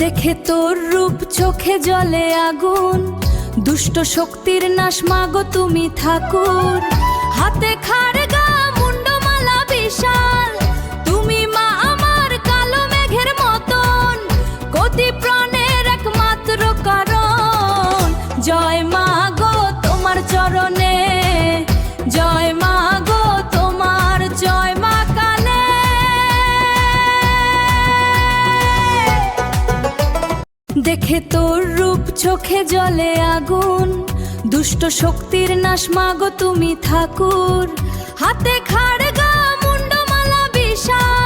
দেখে তোর রূপ চোখে জ্বলে আগুন, দুষ্ট শক্তির নাশ মাগো তুমি ঠাকুর। হাতে খাড়গা মুন্ডমালা বিশাল, তুমি মা আমার কালো মেঘের মতন, গতি প্রাণের একমাত্র কারণ। জয় মা গো তোমার চরণে, জয় মা গো তোমার, জয় মা কালে। দেখে তোর রূপ চোখে জ্বলে আগুন, দুষ্ট শক্তির নাশ মাগো তুমি ঠাকুর। হাতে খাড়গা মুন্ডমালা বিশাল,